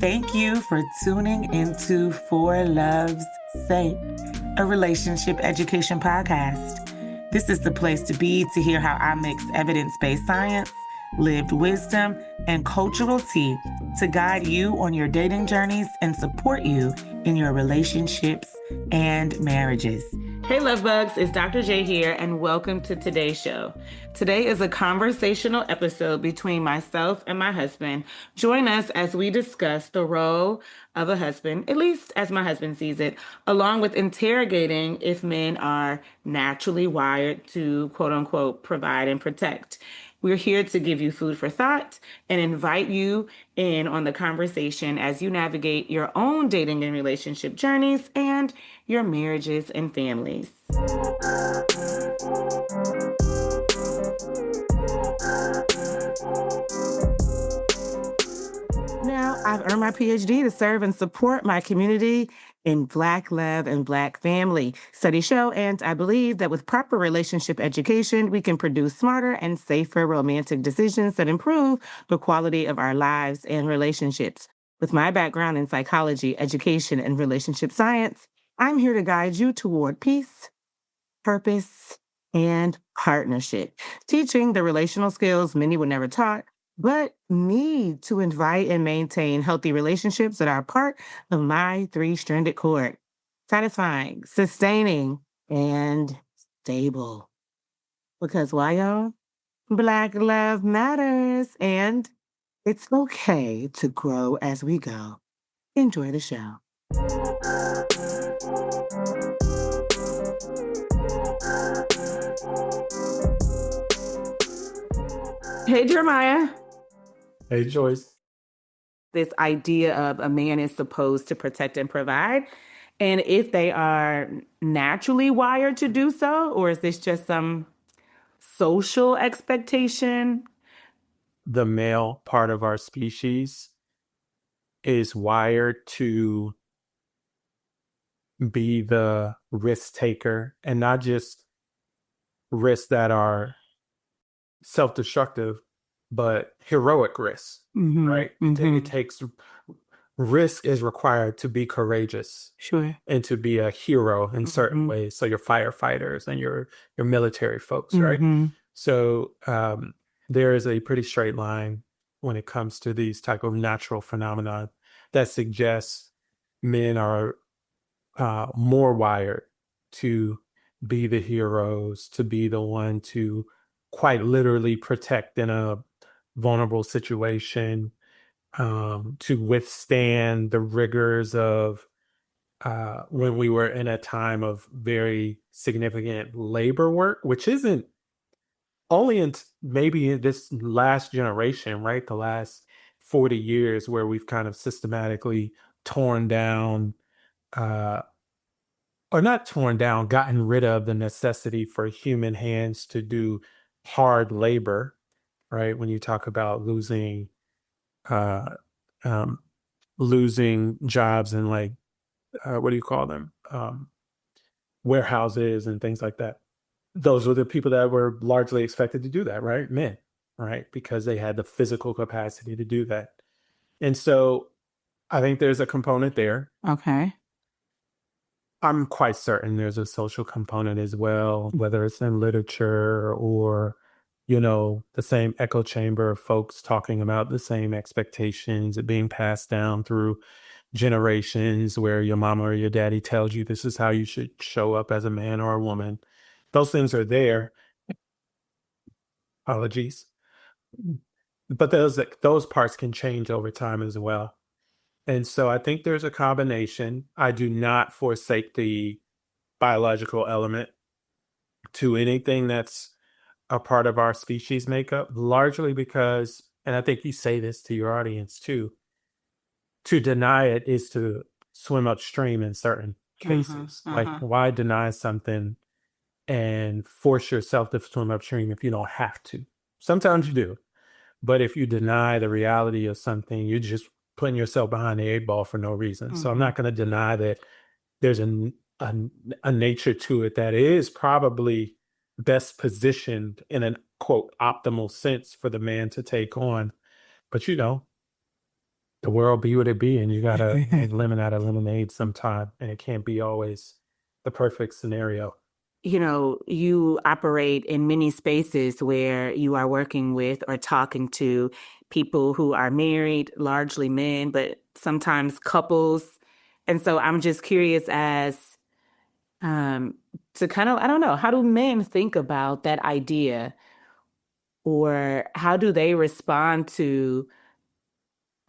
Thank you for tuning into For Love's Sake, a relationship education podcast. This is the place to be to hear how I mix evidence-based science, lived wisdom, and cultural tea to guide you on your dating journeys and support you in your relationships and marriages. Hey, love bugs, it's Dr. J here, and welcome to today's show. Today is a conversational episode between myself and my husband. Join us as we discuss the role of a husband, at least as my husband sees it, along with interrogating if men are naturally wired to, quote unquote, provide and protect. We're here to give you food for thought and invite you in on the conversation as you navigate your own dating and relationship journeys and your marriages and families. Now, I've earned my PhD to serve and support my community in Black love and Black family. Studies show, and I believe that with proper relationship education, we can produce smarter and safer romantic decisions that improve the quality of our lives and relationships. With my background in psychology, education, and relationship science, I'm here to guide you toward peace, purpose, and partnership, teaching the relational skills many were never taught, but need to invite and maintain healthy relationships that are part of my three-stranded cord: satisfying, sustaining, and stable. Because why, y'all? Black love matters, and it's okay to grow as we go. Enjoy the show. Hey, Jeremiah. Hey, Joyce. This idea of a man is supposed to protect and provide, and if they are naturally wired to do so, or is this just some social expectation? The male part of our species is wired to be the risk taker, and not just risks that are self-destructive, but heroic risks, right? It takes risk is required to be courageous, Sure. and to be a hero in certain ways. So your firefighters and your military folks, right? So there is a pretty straight line when it comes to these type of natural phenomena that suggests men are more wired to be the heroes, to be the one to quite literally protect in a vulnerable situation, to withstand the rigors of when we were in a time of very significant labor work, which isn't only in maybe in this last generation, right? The last 40 years where we've kind of systematically torn down, or not torn down, gotten rid of the necessity for human hands to do hard labor, right? When you talk about losing uh, um, losing jobs in, like, what do you call them? Warehouses and things like that. Those were the people that were largely expected to do that, right? Men, right? Because they had the physical capacity to do that. And so I think there's a component there. Okay. I'm quite certain there's a social component as well, whether it's in literature or, the same echo chamber of folks talking about the same expectations being passed down through generations, where your mama or your daddy tells you this is how you should show up as a man or a woman. Those things are there. Apologies. But those parts can change over time as well. And so I think there's a combination. I do not forsake the biological element to anything that's a part of our species makeup, largely because, and I think you say this to your audience too, to deny it is to swim upstream in certain cases. Like, why deny something and force yourself to swim upstream if you don't have to? Sometimes you do. But if you deny the reality of something, you're just putting yourself behind the eight ball for no reason. So I'm not going to deny that there's a nature to it that is probably best positioned in an, quote, optimal sense for the man to take on. But the the world be what it be, and you gotta make lemon out of lemonade sometime, and it can't be always the perfect scenario. You operate in many spaces where you are working with or talking to people who are married, largely men, but sometimes couples. And so I'm just curious as um, to kind of, I don't know, how do men think about that idea, or how do they respond to,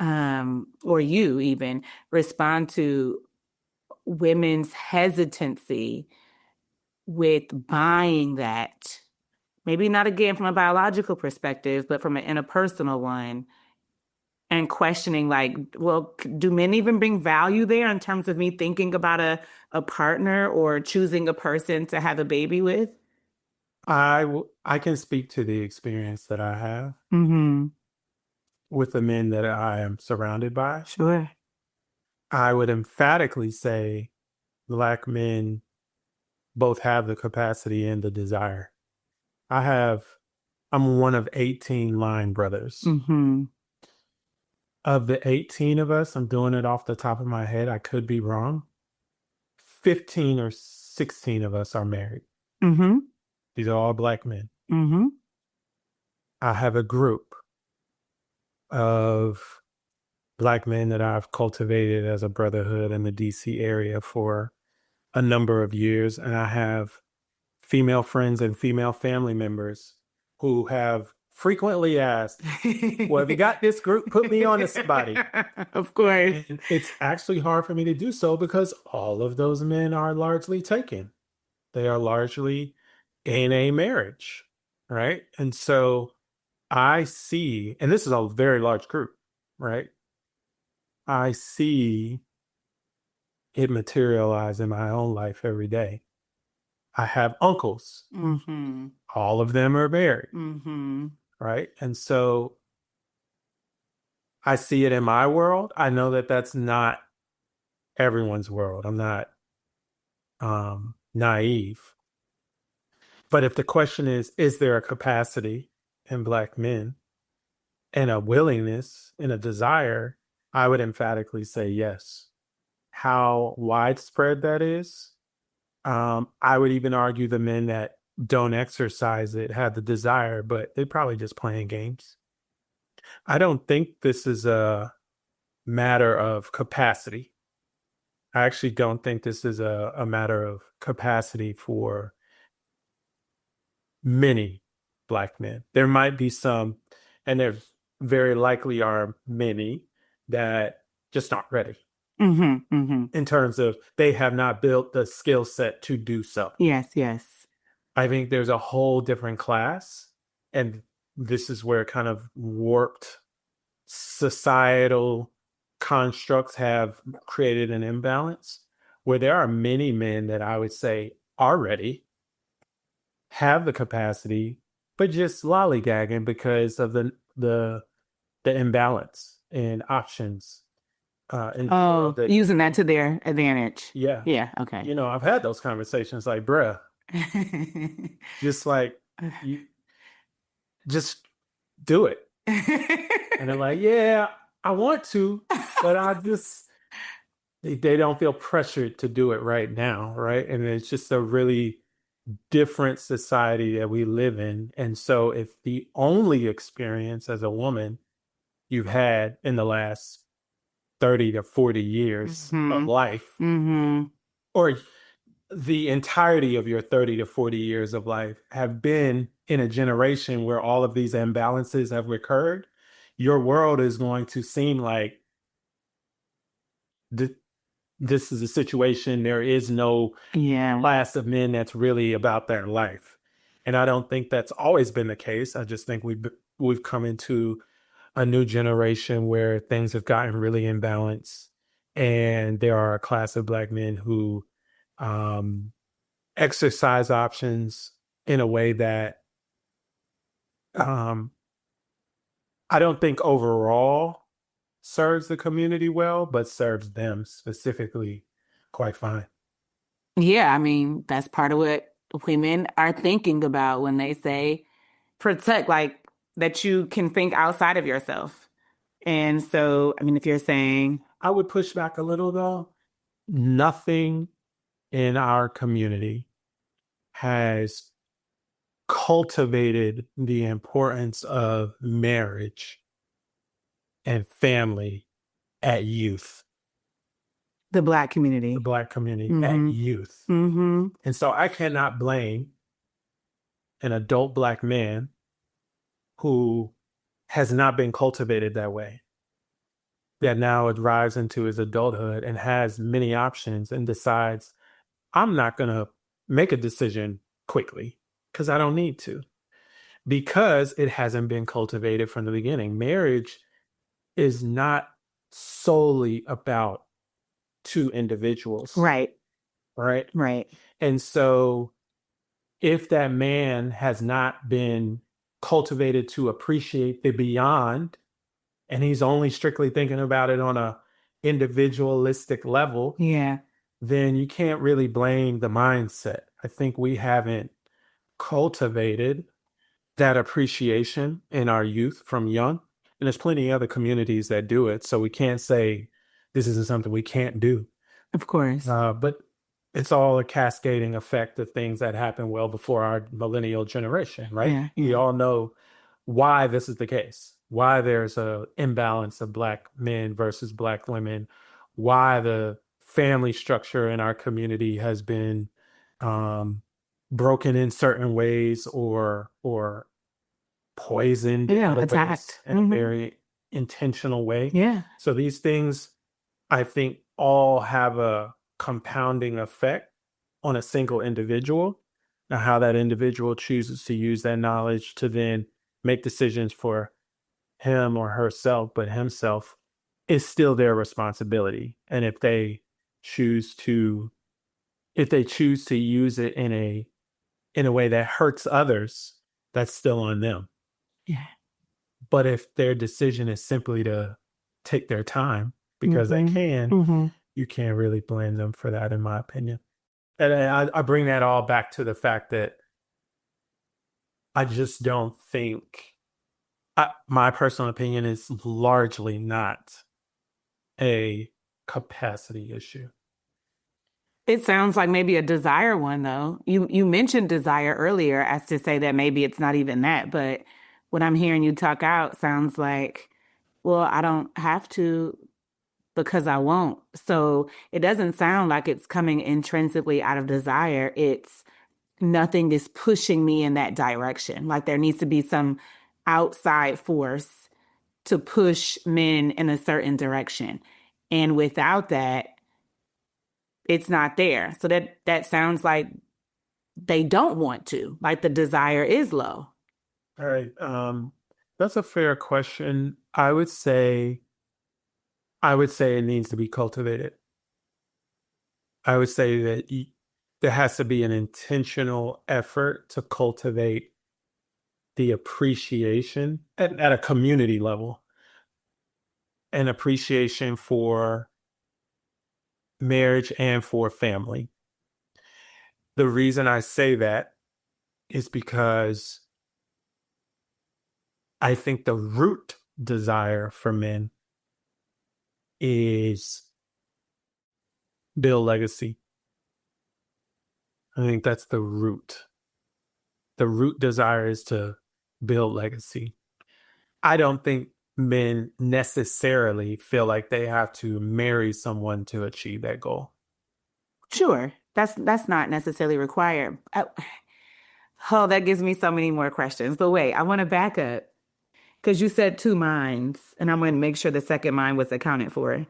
or you even respond to women's hesitancy with buying that? Maybe not again from a biological perspective, but from an interpersonal one, and questioning like, well, do men even bring value there in terms of me thinking about a partner or choosing a person to have a baby with? I can speak to the experience that I have Mm-hmm. with the men that I am surrounded by. Sure. I would emphatically say Black men both have the capacity and the desire. I have, I'm one of 18 line brothers. Mm-hmm. Of the 18 of us, I'm doing it off the top of my head. I could be wrong. 15 or 16 of us are married. Mm-hmm. These are all Black men. Mm-hmm. I have a group of Black men that I've cultivated as a brotherhood in the DC area for a number of years. And I have female friends and female family members who have frequently asked, well, if you got this group, put me on this body. Of course. And it's actually hard for me to do so because all of those men are largely taken. They are largely in a marriage, right? And so I see, and this is a very large group, right? I see it materialize in my own life every day. I have uncles. Mm-hmm. All of them are married, Mm-hmm. right? And so I see it in my world. I know that that's not everyone's world. I'm not naive. But if the question is there a capacity in Black men and a willingness and a desire, I would emphatically say yes. How widespread that is, I would even argue the men that don't exercise it have the desire, but they're probably just playing games. I don't think this is a matter of capacity. I actually don't think this is a matter of capacity for many Black men. There might be some, and there very likely are many that just aren't ready Mm-hmm. Mm-hmm. in terms of they have not built the skill set to do so. Yes, yes. I think there's a whole different class, and this is where kind of warped societal constructs have created an imbalance where there are many men that I would say are ready, have the capacity, but just lollygagging because of the imbalance in options in the world that Using that to their advantage. yeah. Yeah, okay. I've had those conversations like, bruh, just like you just do it. And they're like, yeah, I want to, but they don't feel pressured to do it right now, right? And it's just a really different society that we live in. And so if the only experience as a woman you've had in the last 30 to 40 years of life, or the entirety of your 30 to 40 years of life have been in a generation where all of these imbalances have occurred, your world is going to seem like this is a situation. There is no class of men that's really about their life. And I don't think that's always been the case. I just think we've come into a new generation where things have gotten really imbalanced. And there are a class of Black men who exercise options in a way that I don't think overall serves the community well, but serves them specifically quite fine. Yeah, I mean, that's part of what women are thinking about when they say protect, like that you can think outside of yourself And so, I mean, if you're saying, I would push back a little though. Nothing in our community has cultivated the importance of marriage and family at youth, the Black the community. Black community at Mm-hmm. youth. Mm-hmm. And so I cannot blame an adult Black man who has not been cultivated that way, that now arrives into his adulthood and has many options and decides, I'm not going to make a decision quickly because I don't need to, because it hasn't been cultivated from the beginning. Marriage is not solely about two individuals, Right. right? Right. And so if that man has not been cultivated to appreciate the beyond, and he's only strictly thinking about it on a individualistic level, Yeah. then you can't really blame the mindset. I think we haven't cultivated that appreciation in our youth from young. And there's plenty of other communities that do it. So we can't say this isn't something we can't do. Of course. But it's all a cascading effect of things that happened well before our millennial generation, right? Yeah. We all know why this is the case, why there's a imbalance of Black men versus Black women, why the family structure in our community has been broken in certain ways or poisoned in other ways Attacked. in a very intentional way. Yeah. So these things, I think, all have a compounding effect on a single individual. Now, how that individual chooses to use that knowledge to then make decisions for him or herself, but himself, is still their responsibility. And if they choose to use it in a way that hurts others, that's still on them. Yeah. But if their decision is simply to take their time because they can, you can't really blame them for that, in my opinion. And I bring that all back to the fact that I just don't think, my personal opinion is largely not a capacity issue. It sounds like maybe a desire one, though. You mentioned desire earlier as to say that maybe it's not even that, but what I'm hearing you talk out sounds like, well, I don't have to because I won't. So it doesn't sound like it's coming intrinsically out of desire. It's nothing is pushing me in that direction. Like there needs to be some outside force to push men in a certain direction. And without that, it's not there. So that sounds like they don't want to, like the desire is low. All right. That's a fair question. I would say it needs to be cultivated. I would say that there has to be an intentional effort to cultivate the appreciation at a community level, an appreciation for marriage and for family. The reason I say that is because I think the root desire for men is build legacy. I think that's the root. The root desire is to build legacy. I don't think men necessarily feel like they have to marry someone to achieve that goal. Sure, that's not necessarily required. Oh, that gives me so many more questions. But wait, I want to back up because you said two minds, and I'm going to make sure the second mind was accounted for.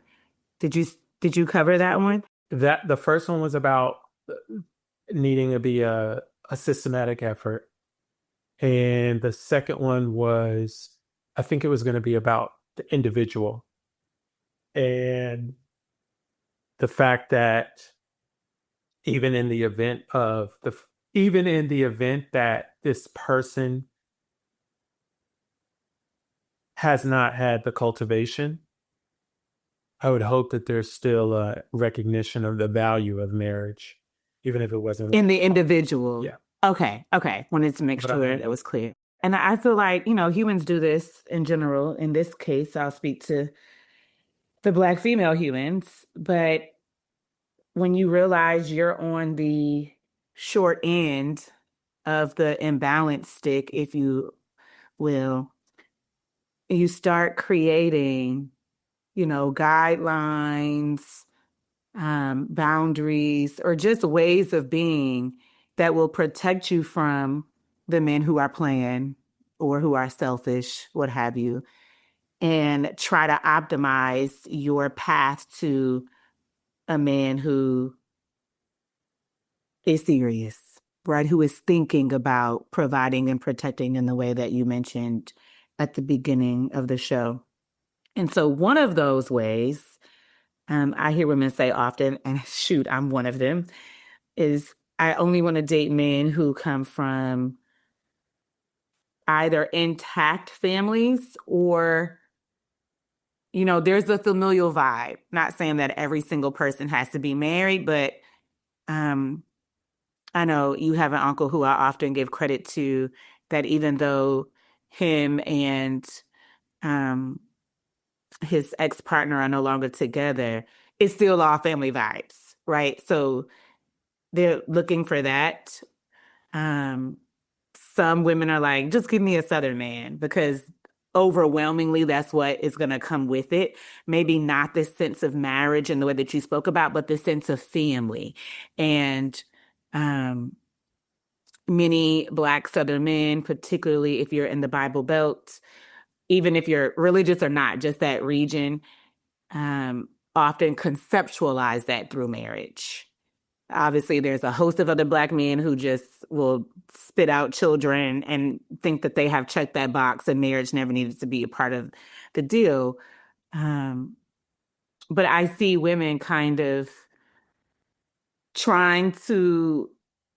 Did you cover that one? That the first one was about needing to be a systematic effort, and the second one was, I think it was going to be about the individual and the fact that even in the event that this person has not had the cultivation, I would hope that there's still a recognition of the value of marriage, even if it wasn't in the individual. Yeah. Okay. Wanted to make But I sure mean, that was clear. And I feel like, humans do this in general. In this case, I'll speak to the Black female humans. But when you realize you're on the short end of the imbalance stick, if you will, you start creating, guidelines, boundaries, or just ways of being that will protect you from the men who are playing or who are selfish, what have you, and try to optimize your path to a man who is serious, right? Who is thinking about providing and protecting in the way that you mentioned at the beginning of the show. And so, one of those ways, I hear women say often, and shoot, I'm one of them, is I only want to date men who come from either intact families or, there's the familial vibe. Not saying that every single person has to be married, but um, I know you have an uncle who I often give credit to that even though him and um, his ex-partner are no longer together, it's still all family vibes, right? So they're looking for that. Um, some women are like, just give me a Southern man because overwhelmingly that's what is going to come with it. Maybe not this sense of marriage in the way that you spoke about, but the sense of family. And um, many Black Southern men, particularly if you're in the Bible Belt, even if you're religious or not, just that region, often conceptualize that through marriage. Obviously, there's a host of other Black men who just will spit out children and think that they have checked that box and marriage never needed to be a part of the deal. Um, but I see women kind of trying to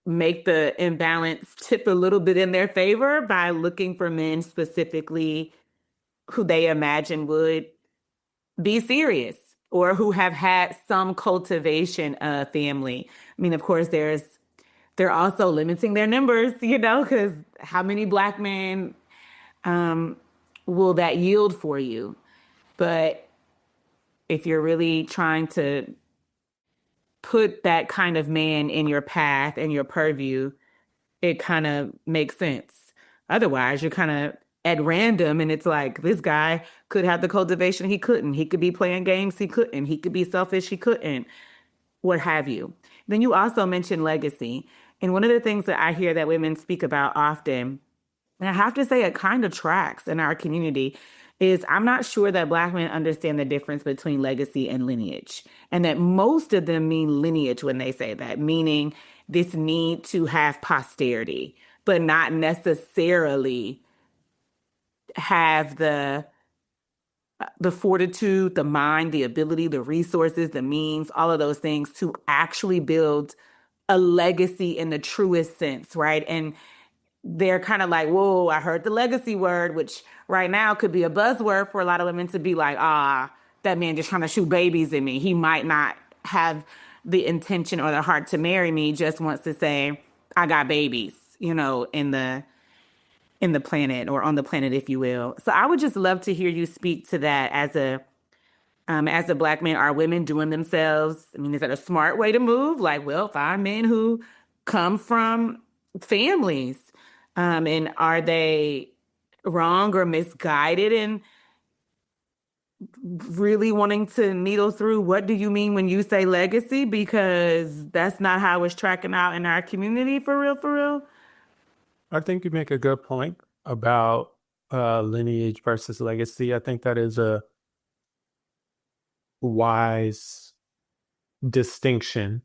make the imbalance tip a little bit in their favor by looking for men specifically who they imagine would be serious or who have had some cultivation of family. I mean, of course, they're also limiting their numbers, because how many Black men um, will that yield for you? But if you're really trying to put that kind of man in your path and your purview, it kind of makes sense. Otherwise, you're kind of at random and it's like this guy could have the cultivation, he couldn't. He could be playing games, he couldn't. He could be selfish, he couldn't. What have you. Then you also mentioned legacy. And one of the things that I hear that women speak about often, and I have to say it kind of tracks in our community, is I'm not sure that Black men understand the difference between legacy and lineage. And that most of them mean lineage when they say that, meaning this need to have posterity, but not necessarily have the fortitude, the mind, the ability, the resources, the means, all of those things to actually build a legacy in the truest sense, right? And they're kind of like, whoa, I heard the legacy word, which right now could be a buzzword for a lot of women to be like, that man just trying to shoot babies in me. He might not have the intention or the heart to marry me, just wants to say, I got babies, in the planet or on the planet, if you will. So I would just love to hear you speak to that as a Black man. Are women doing themselves? I mean, is that a smart way to move? Like, well, find men who come from families. And are they wrong or misguided in really wanting to needle through what do you mean when you say legacy? Because that's not how it's tracking out in our community for real, for real. I think you make a good point about lineage versus legacy. I think that is a wise distinction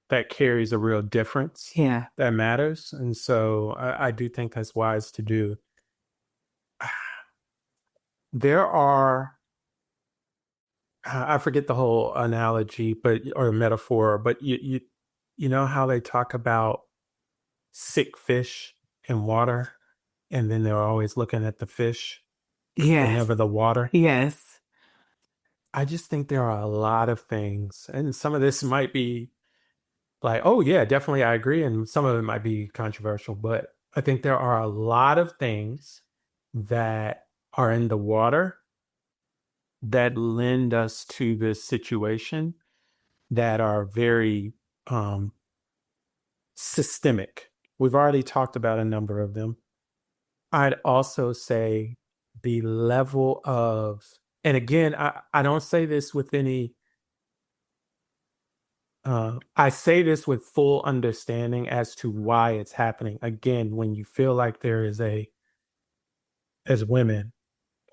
that carries a real difference Yeah. that matters. And so I do think that's wise to do. There are, I forget the whole analogy, but or metaphor, but you know how they talk about sick fish in water, and then they're always looking at the fish and Yes. never the water. Yes. I just think there are a lot of things, and some of this might be like, oh yeah, definitely I agree, and some of it might be controversial, but I think there are a lot of things that are in the water that lend us to this situation that are very systemic. We've already talked about a number of them. I'd also say the level of, and again, I don't say this with any, I say this with full understanding as to why it's happening. Again, when you feel like there is as women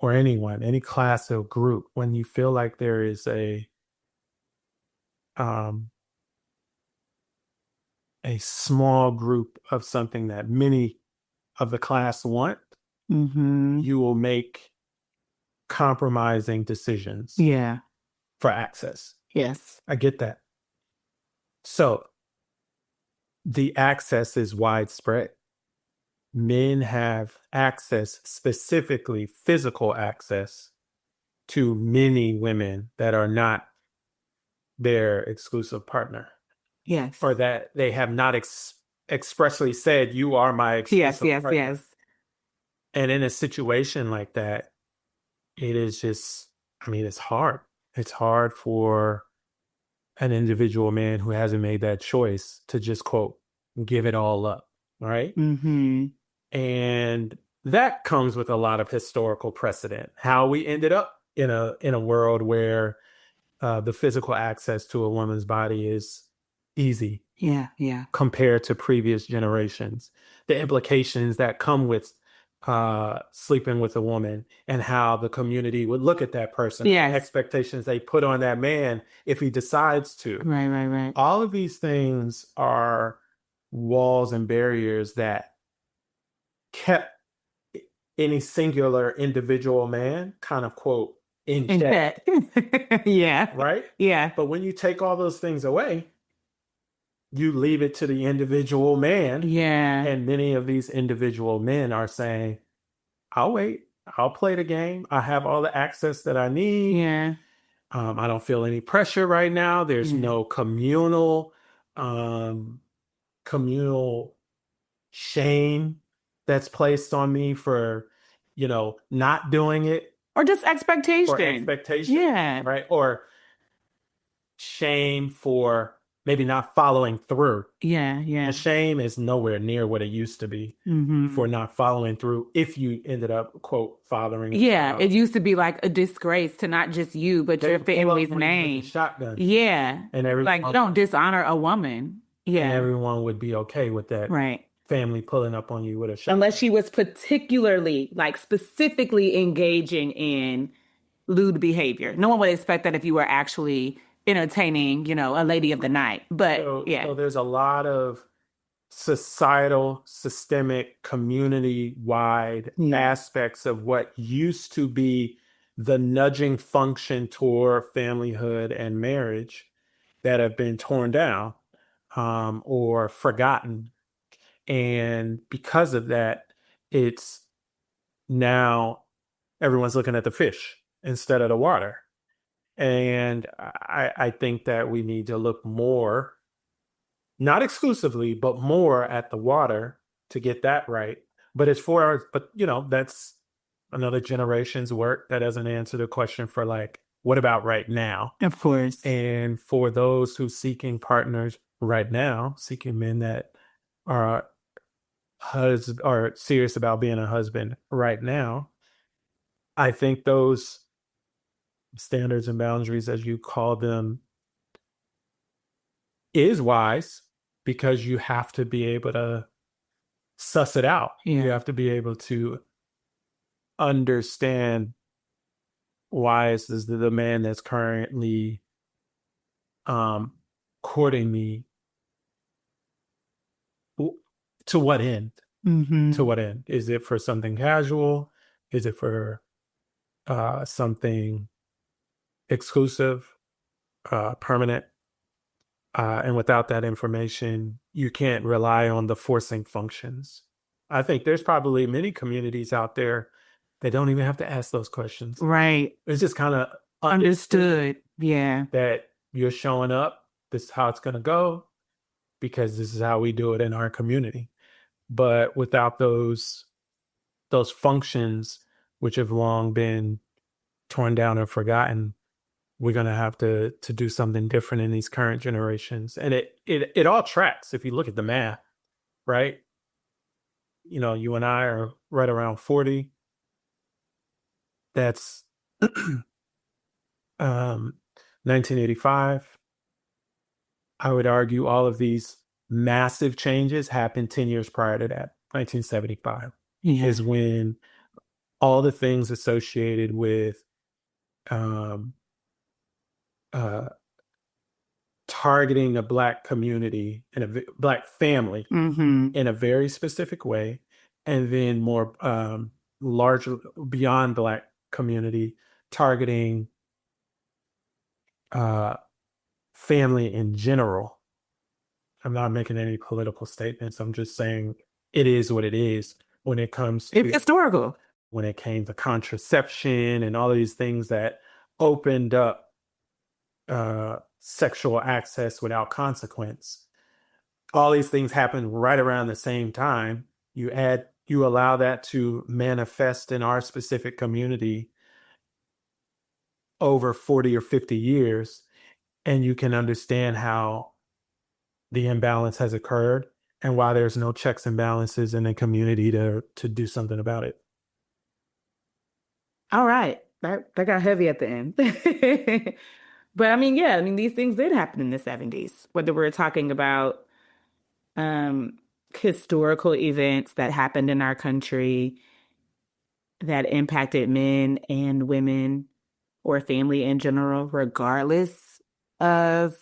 or anyone, any class or group, when you feel like there is um, a small group of something that many of the class want, you will make compromising decisions Yeah. for access. Yes. I get that. So the access is widespread. Men have access, specifically physical access, to many women that are not their exclusive partner, Yes. or that they have not expressly said, "You are my exclusive partner." Yes. And in a situation like that, it is just, I mean, it's hard. It's hard for an individual man who hasn't made that choice to just, quote, give it all up, right? Mm-hmm. And that comes with a lot of historical precedent. How we ended up in a world where the physical access to a woman's body is easy Yeah. compared to previous generations. The implications that come with sleeping with a woman, and how the community would look at that person, Yes. the expectations they put on that man if he decides to. Right. All of these things are walls and barriers that kept any singular individual man kind of, quote, in check. Yeah. Right? Yeah. But when you take all those things away, you leave it to the individual man. Yeah. And many of these individual men are saying, I'll wait. I'll play the game. I have all the access that I need. Yeah. I don't feel any pressure right now. There's no um, communal shame that's placed on me for, not doing it, Or just expectation. or expectation. Yeah. Right? Or shame for maybe not following through. Yeah. The shame is nowhere near what it used to be Mm-hmm. for not following through if you ended up, quote, fathering. Yeah. It used to be like a disgrace to not just you, but They your would pull up family's on you with name. a shotgun. Yeah. And everyone, Like, you don't dishonor a woman. and Yeah. everyone would be okay with that. Right. Family pulling up on you with a shotgun. Unless she was particularly, like specifically engaging in lewd behavior. No one would expect that if you were actually entertaining, a lady of the night. But So there's a lot of societal, systemic, community-wide aspects of what used to be the nudging function toward familyhood and marriage that have been torn down, or forgotten. And because of that, it's now everyone's looking at the fish instead of the water. And I think that we need to look more, not exclusively, but more at the water to get that right. But that's another generation's work. That doesn't answer the question for, like, what about right now? Of course. And for those who seeking partners right now, seeking men that are serious about being a husband right now, I think those standards and boundaries, as you call them, is wise, because you have to be able to suss it out. Yeah. You have to be able to understand why is the man that's currently courting me, to what end? Mm-hmm. To what end? Is it for something casual? Is it for something exclusive, permanent? And without that information, you can't rely on the forcing functions. I think there's probably many communities out there that don't even have to ask those questions. Right. It's just kind of Understood. Yeah. that you're showing up. This is how it's going to go, because this is how we do it in our community. but without those functions which have long been torn down or forgotten, we're going to have to do something different in these current generations. And it all tracks if you look at the math, right? You and I are right around 40. That's 1985. I would argue all of these massive changes happened 10 years prior to that. 1975 is when all the things associated with um, uh, targeting a Black community and a Black family in a very specific way, and then more larger beyond Black community, targeting family in general. I'm not making any political statements. I'm just saying it is what it is when it comes to It's historical. When it came to contraception and all of these things that opened up sexual access without consequence. All these things happen right around the same time. You allow that to manifest in our specific community over 40 or 50 years, and you can understand how the imbalance has occurred and why there's no checks and balances in the community to do something about it. All right. That got heavy at the end. But these things did happen in the 70s, whether we're talking about historical events that happened in our country that impacted men and women or family in general, regardless of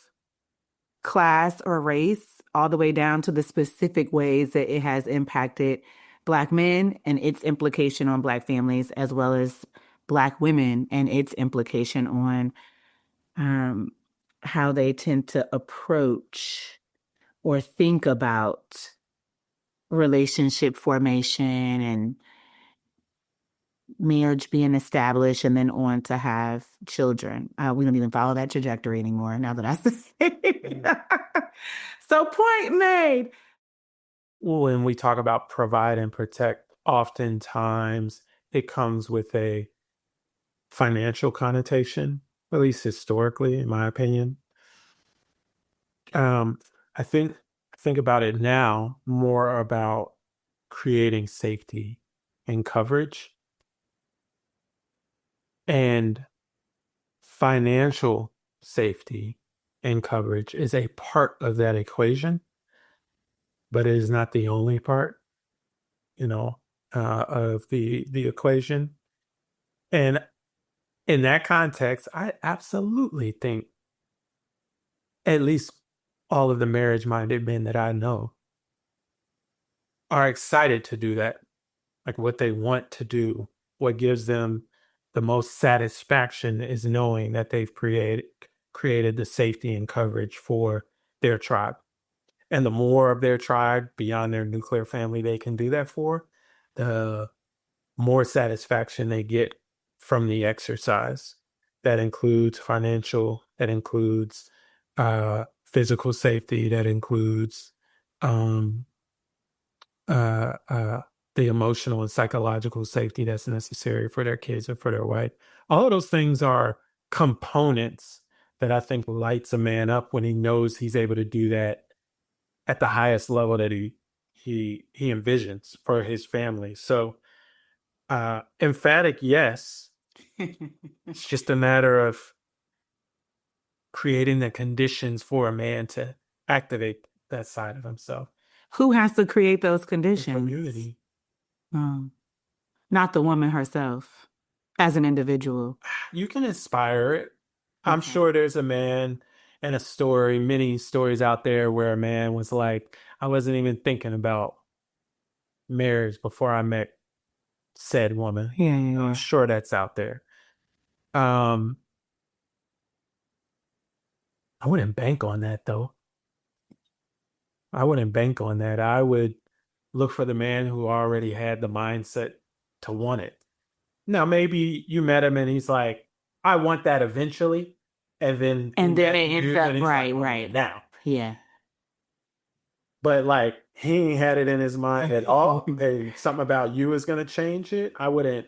class or race, all the way down to the specific ways that it has impacted Black men and its implication on Black families, as well as Black women and its implication on how they tend to approach or think about relationship formation and marriage being established and then on to have children. We don't even follow that trajectory anymore now that I say. So point made. When we talk about provide and protect, oftentimes it comes with a financial connotation, at least historically, in my opinion. I think about it now more about creating safety and coverage, and financial safety and coverage is a part of that equation, but it is not the only part, of the equation. And in that context, I absolutely think at least all of the marriage-minded men that I know are excited to do that. Like, what they want to do, what gives them the most satisfaction is knowing that they've created the safety and coverage for their tribe. And the more of their tribe beyond their nuclear family they can do that for, the more satisfaction they get from the exercise. That includes financial, that includes physical safety, that includes the emotional and psychological safety that's necessary for their kids and for their wife. All of those things are components that I think lights a man up when he knows he's able to do that at the highest level that he envisions for his family. So emphatic yes. It's just a matter of creating the conditions for a man to activate that side of himself. Who has to create those conditions? The community. Not the woman herself as an individual. You can inspire it. I'm sure there's a man and many stories out there where a man was like, I wasn't even thinking about marriage before I met said woman. Yeah. I'm sure that's out there. I wouldn't bank on that, though. I wouldn't bank on that. I would look for the man who already had the mindset to want it. Now, maybe you met him and he's like, I want that eventually. And then it ends up right now. Now. Yeah. But like, he ain't had it in his mind at all, and something about you is going to change it, I wouldn't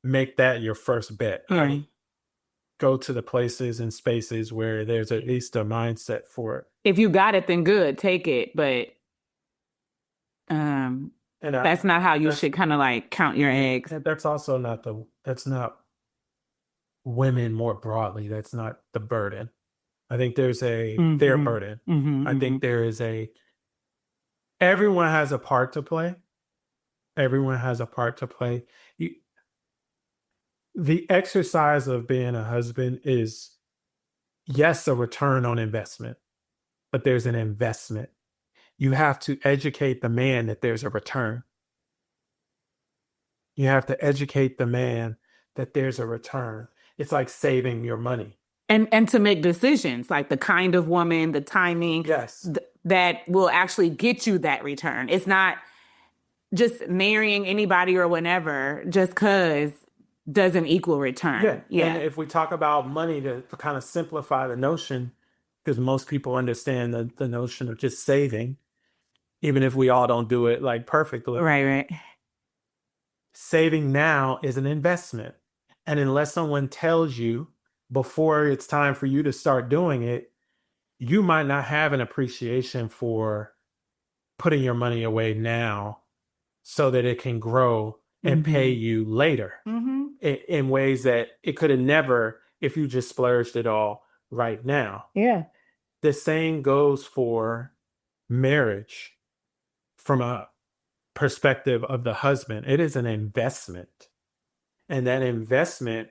make that your first bet. Right. Go to the places and spaces where there's at least a mindset for it. If you got it, then good, take it. But And that's not how you should kind of like count your eggs. that's also that's not women more broadly. That's not the burden. I think there's their burden. I think there is everyone has a part to play. Everyone has a part to play. The exercise of being a husband is, yes, a return on investment, but there's an investment. You have to educate the man that there's a return. You have to educate the man that there's a return. It's like saving your money. And to make decisions, like the kind of woman, the timing, yes, that will actually get you that return. It's not just marrying anybody or whenever just because doesn't equal return. Yeah. And if we talk about money to kind of simplify the notion, because most people understand the notion of just saving, even if we all don't do it like perfectly. Right. Saving now is an investment. And unless someone tells you before it's time for you to start doing it, you might not have an appreciation for putting your money away now so that it can grow and pay you later in ways that it could have never if you just splurged it all right now. Yeah. The same goes for marriage from a perspective of the husband. It is an investment. And that investment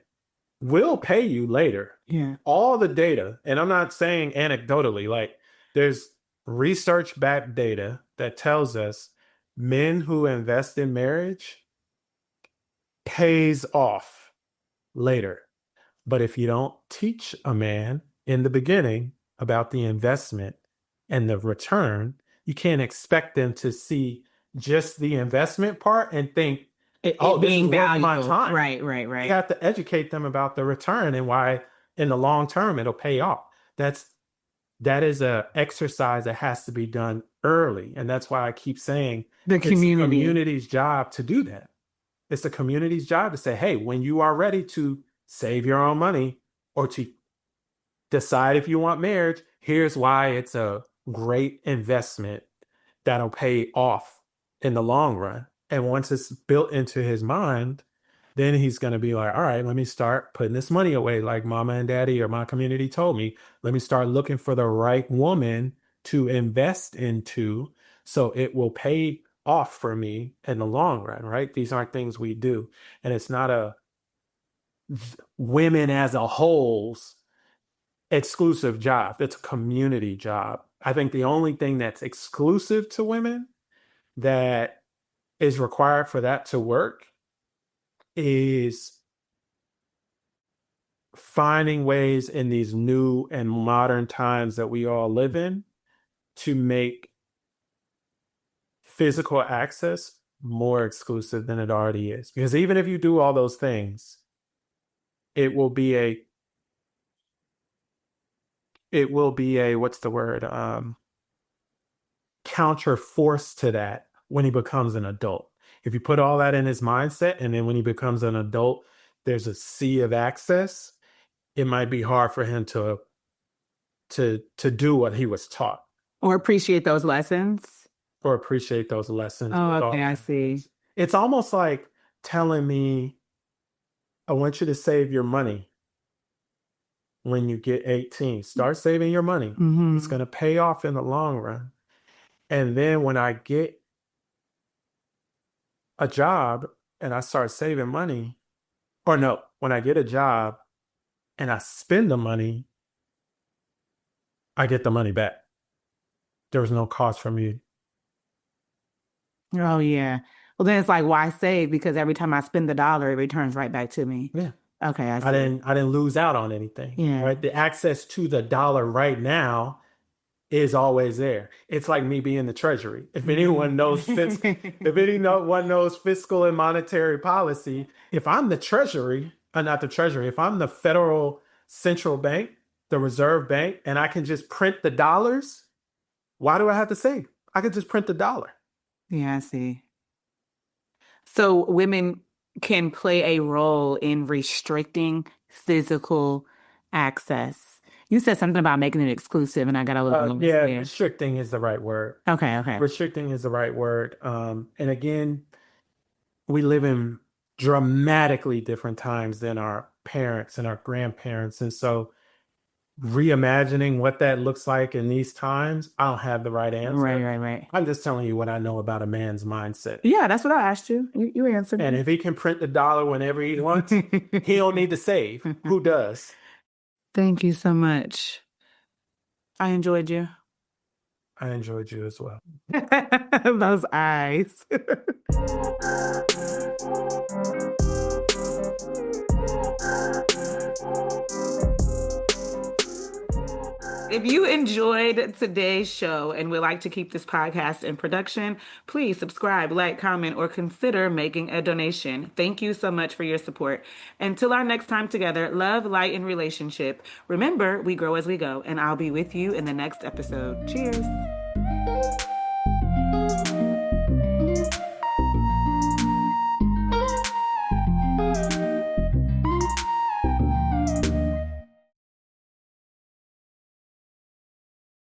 will pay you later. Yeah. All the data, and I'm not saying anecdotally, like there's research-backed data that tells us men who invest in marriage pays off later. But if you don't teach a man in the beginning about the investment and the return, you can't expect them to see just the investment part and think, it this being is worth my valuable. time. Right. You have to educate them about the return and why in the long term it'll pay off. That is a exercise that has to be done early. And that's why I keep saying the community's job to do that. It's the community's job to say, hey, when you are ready to save your own money or to decide if you want marriage, here's why it's a great investment that'll pay off in the long run. And once it's built into his mind, then he's going to be like, all right, let me start putting this money away like mama and daddy or my community told me. Let me start looking for the right woman to invest into so it will pay off for me in the long run, right? These aren't things we do. And it's not a women as a whole's exclusive job. It's a community job. I think the only thing that's exclusive to women that is required for that to work is finding ways in these new and modern times that we all live in to make physical access more exclusive than it already is. Because even if you do all those things, it will be a what's the word? Counter force to that when he becomes an adult. If you put all that in his mindset and then when he becomes an adult, there's a sea of access, it might be hard for him to do what he was taught. Or appreciate those lessons. Oh, okay, I see. It's almost like telling me, I want you to save your money when you get 18. Start saving your money. It's going to pay off in the long run. And then when I get a job and I start saving money, or no, when I get a job and I spend the money, I get the money back. There was no cost for me. Oh, yeah. Well, then it's like, why save? Because every time I spend the dollar, it returns right back to me. Yeah. Okay, I see. I didn't lose out on anything. Yeah. Right. The access to the dollar right now is always there. It's like me being the treasury. If anyone knows fiscal and monetary policy, if I'm the treasury, not the treasury, if I'm the federal central bank, the reserve bank, and I can just print the dollars, why do I have to save? I could just print the dollar. Yeah, I see. So women can play a role in restricting physical access. You said something about making it exclusive, and I got a little lost Yeah, there. restricting is the right word. Okay, okay. Restricting is the right word. And again, we live in dramatically different times than our parents and our grandparents. And so reimagining what that looks like in these times, I don't have the right answer. Right. I'm just telling you what I know about a man's mindset. Yeah, that's what I asked you. You answered And me. if he can print the dollar whenever he wants, he don't need to save. Who does? Thank you so much. I enjoyed you. I enjoyed you as well. Those eyes. If you enjoyed today's show and would like to keep this podcast in production, please subscribe, like, comment, or consider making a donation. Thank you so much for your support. Until our next time together, love, light, and relationship. Remember, we grow as we go, and I'll be with you in the next episode. Cheers.